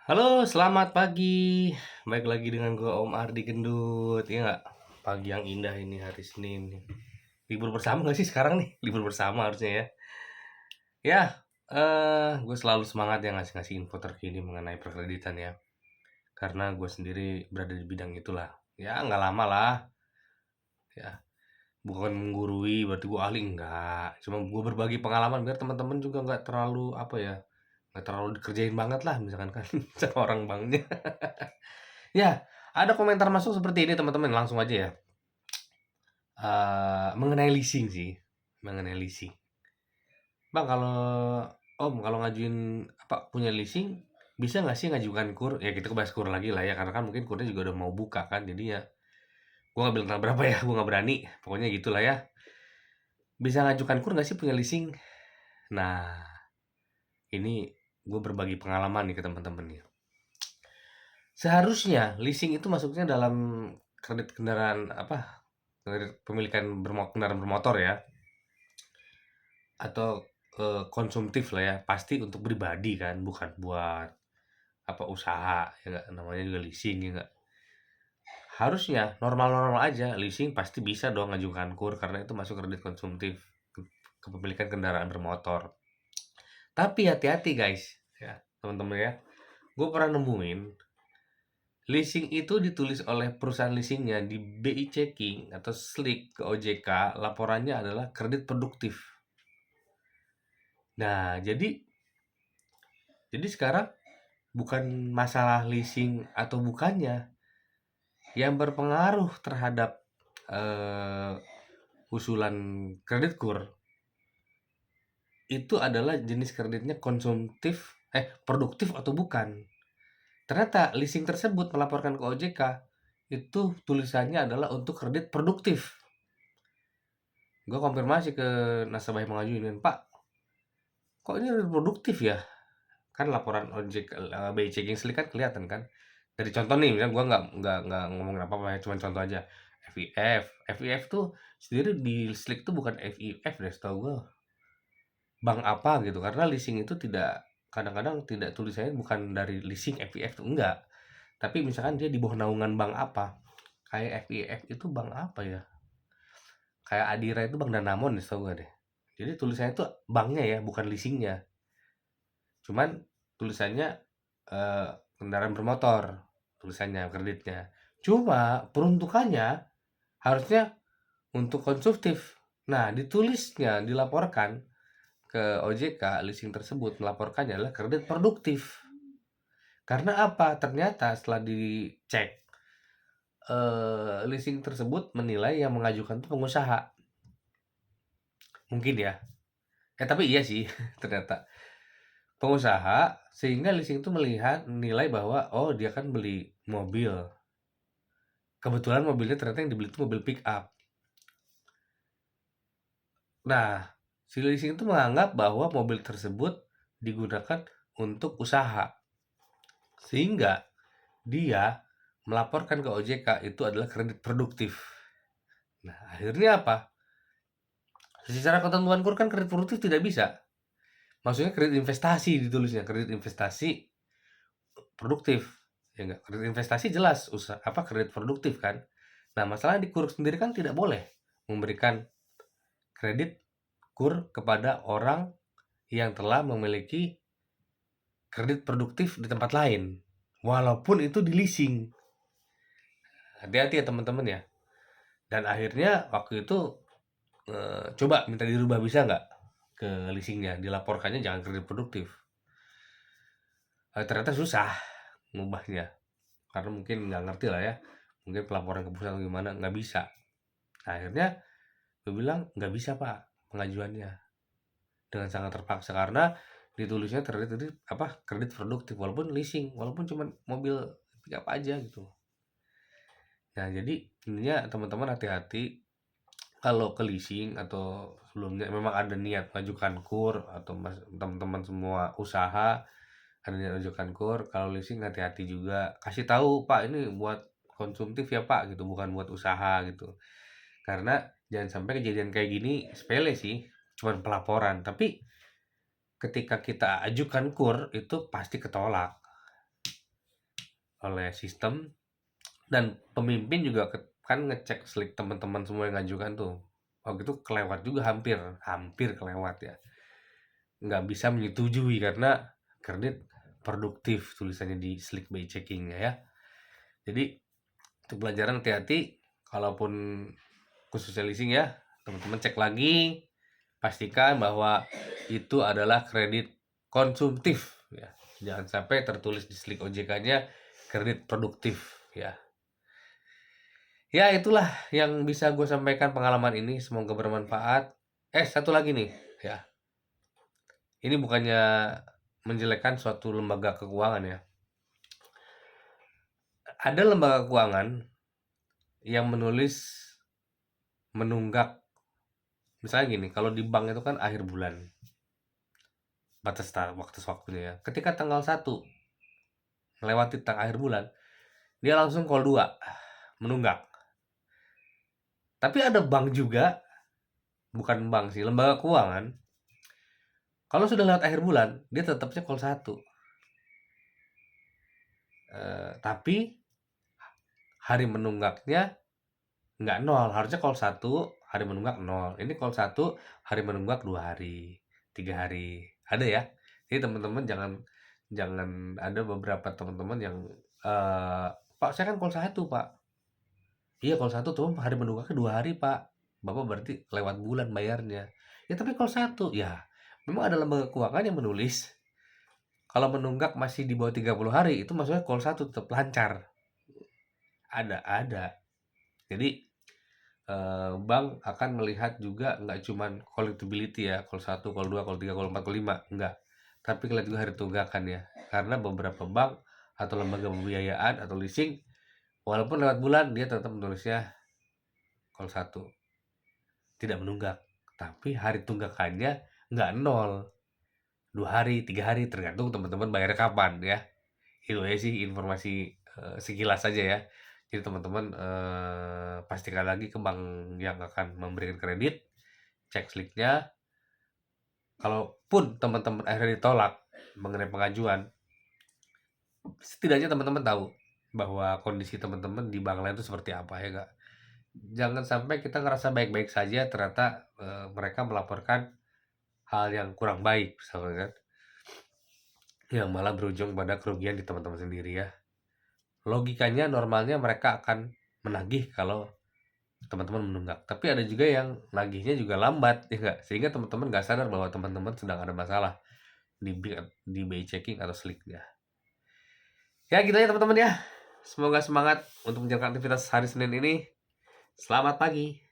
Halo, selamat pagi. Baik lagi dengan gua Om Ardi Gendut, ya nggak? Pagi yang indah ini hari Senin nih. Libur bersama nggak sih sekarang nih? Libur bersama harusnya ya. Ya, gue selalu semangat ya ngasih-ngasih info terkini mengenai perkreditan ya. Karena gue sendiri berada di bidang itulah. Ya, nggak lama lah. Ya, bukan menggurui, berarti gue ahli enggak. Cuma gue berbagi pengalaman biar teman-teman juga nggak terlalu apa ya, nggak terlalu dikerjain banget lah misalkan kan sama orang banknya. Ya, ada komentar masuk seperti ini teman-teman, langsung aja ya. Mengenai leasing sih, mengenai leasing. Bang, kalau ngajuin apa punya leasing, bisa nggak sih ngajukan KUR? Ya kita bahas KUR lagi lah ya, karena kan mungkin KURnya juga udah mau buka kan, jadi ya gue nggak bilang tanggal berapa ya, gue nggak berani. Pokoknya gitulah ya. Bisa ngajukan KUR nggak sih punya leasing? Nah, ini gue berbagi pengalaman nih ke teman-teman nih. Seharusnya leasing itu masuknya dalam kredit kendaraan apa? Kredit pemilikan kendaraan bermotor ya. Atau, konsumtif lah ya, pasti untuk pribadi kan, bukan buat apa, usaha, ya nggak? Namanya juga leasing, ya nggak? Harusnya normal-normal aja, leasing pasti bisa dong ngajukan KUR karena itu masuk kredit konsumtif, kepemilikan kendaraan bermotor. Tapi hati-hati guys, ya teman-teman ya, gue pernah nemuin leasing itu ditulis oleh perusahaan leasingnya di BI Checking atau Slik ke OJK, laporannya adalah kredit produktif. Nah, jadi sekarang bukan masalah leasing atau bukannya, yang berpengaruh terhadap, eee, usulan kredit KUR, itu adalah jenis kreditnya produktif atau bukan. Ternyata leasing tersebut melaporkan ke OJK, itu tulisannya adalah untuk kredit produktif. Gue konfirmasi ke nasabah yang mengajuin, "Pak, kok ini produktif ya?" Kan laporan OJK, BI Checking Slik kan kelihatan kan. Dari contoh nih, misalnya gua nggak ngomongin apa-apa ya, cuman contoh aja. FIF, FIF tuh sendiri di Slik tuh bukan FIF deh setahu gua, bank apa gitu. Karena leasing itu kadang-kadang tidak tulisannya bukan dari leasing FIF tuh enggak. Tapi misalkan dia di bawah naungan bank apa. Kayak FIF itu bank apa ya? Kayak Adira itu bank Danamon deh setahu gua deh. Jadi tulisannya itu banknya ya, bukan leasingnya. Cuman tulisannya eh, kendaraan bermotor, tulisannya kreditnya. Cuma peruntukannya harusnya untuk konsumtif. Nah, ditulisnya dilaporkan ke OJK, leasing tersebut melaporkannya adalah kredit produktif. Karena apa? Ternyata setelah dicek, leasing tersebut menilai yang mengajukan itu pengusaha. Mungkin ya. Tapi iya sih ternyata pengusaha, sehingga leasing itu nilai bahwa oh dia kan beli mobil. Kebetulan mobilnya ternyata yang dibeli itu mobil pick up. Nah, si leasing itu menganggap bahwa mobil tersebut digunakan untuk usaha. Sehingga dia melaporkan ke OJK itu adalah kredit produktif. Nah, akhirnya apa? Secara ketentuan KUR kan kredit produktif tidak bisa. Maksudnya kredit investasi ditulisnya, kredit investasi produktif. Ya enggak, kredit investasi jelas usaha apa kredit produktif kan. Nah, masalah di KUR sendiri kan tidak boleh memberikan kredit KUR kepada orang yang telah memiliki kredit produktif di tempat lain. Walaupun itu di leasing. Hati-hati ya teman-teman ya. Dan akhirnya waktu itu coba minta dirubah bisa nggak ke leasingnya. Dilaporkannya jangan kredit produktif. Ternyata susah ngubahnya. Karena mungkin nggak ngerti lah ya. Mungkin pelaporan ke pusat atau gimana. Nggak bisa. Nah, akhirnya gue bilang nggak bisa pak pengajuannya. Dengan sangat terpaksa. Karena ditulisnya kredit produktif. Walaupun leasing. Walaupun cuma mobil pick up aja gitu. Nah, jadi intinya teman-teman hati-hati kalau ke leasing atau sebelumnya memang ada niat mengajukan KUR atau teman-teman semua usaha ada niat mengajukan KUR, kalau leasing hati-hati juga. Kasih tahu, "Pak, ini buat konsumtif ya, Pak," gitu, bukan buat usaha gitu. Karena jangan sampai kejadian kayak gini sepele sih, cuman pelaporan, tapi ketika kita ajukan KUR itu pasti ketolak. oleh sistem, dan pemimpin juga kan ngecek slik teman-teman semua yang ngajukan tuh. Waktu itu kelewat juga, hampir kelewat ya. Nggak bisa menyetujui karena kredit produktif tulisannya di slik by checking-nya ya. Jadi untuk pelajaran hati-hati, kalaupun khususnya leasing ya, teman-teman cek lagi, pastikan bahwa itu adalah kredit konsumtif ya. Jangan sampai tertulis di slik OJK-nya kredit produktif ya. Ya itulah yang bisa gue sampaikan pengalaman ini, semoga bermanfaat. Satu lagi nih ya. Ini bukannya menjelekkan suatu lembaga keuangan ya. Ada lembaga keuangan yang menulis menunggak. Misalnya gini, kalau di bank itu kan akhir bulan, batas waktunya ya. Ketika tanggal 1 melewati akhir bulan, dia langsung call 2 menunggak. Tapi ada bank juga, bukan bank sih, lembaga keuangan, kalau sudah lewat akhir bulan, dia tetapnya call 1. Tapi hari menunggaknya nggak 0, harusnya call 1, hari menunggak 0. Ini call 1, hari menunggak 2 hari, 3 hari. Ada ya. Jadi teman-teman jangan jangan ada beberapa teman-teman yang, "Pak, saya kan call 1, Pak." "Iya call 1 tuh hari menunggaknya 2 hari, Pak. Bapak berarti lewat bulan bayarnya." "Ya tapi call 1." Ya, memang ada lembaga keuangan yang menulis kalau menunggak masih di bawah 30 hari, itu maksudnya call 1 tetap lancar. Ada. Jadi bank akan melihat juga nggak cuman collectibility ya, call 1, call 2, call 3, call 4, call 5, enggak. Tapi lihat juga hari tunggakan ya. Karena beberapa bank atau lembaga pembiayaan atau leasing, walaupun lewat bulan, dia tetap menulisnya call 1, tidak menunggak. Tapi hari tunggakannya nggak 0, 2 hari, 3 hari, tergantung teman-teman bayarnya kapan ya. Itu aja sih informasi sekilas saja ya. Jadi teman-teman pastikan lagi ke bank yang akan memberikan kredit, cek sliknya. Kalaupun teman-teman akhirnya ditolak mengenai pengajuan, setidaknya teman-teman tahu bahwa kondisi teman-teman di bank lain itu seperti apa ya enggak. Jangan sampai kita ngerasa baik-baik saja ternyata mereka melaporkan hal yang kurang baik misalnya kan. Yang malah berujung pada kerugian di teman-teman sendiri ya. Logikanya normalnya mereka akan menagih kalau teman-teman menunggak. Tapi ada juga yang nagihnya juga lambat ya enggak? Sehingga teman-teman nggak sadar bahwa teman-teman sedang ada masalah di BI checking atau sliknya. Ya gitu aja teman-teman ya. Semoga semangat untuk menjalankan aktivitas hari Senin ini. Selamat pagi.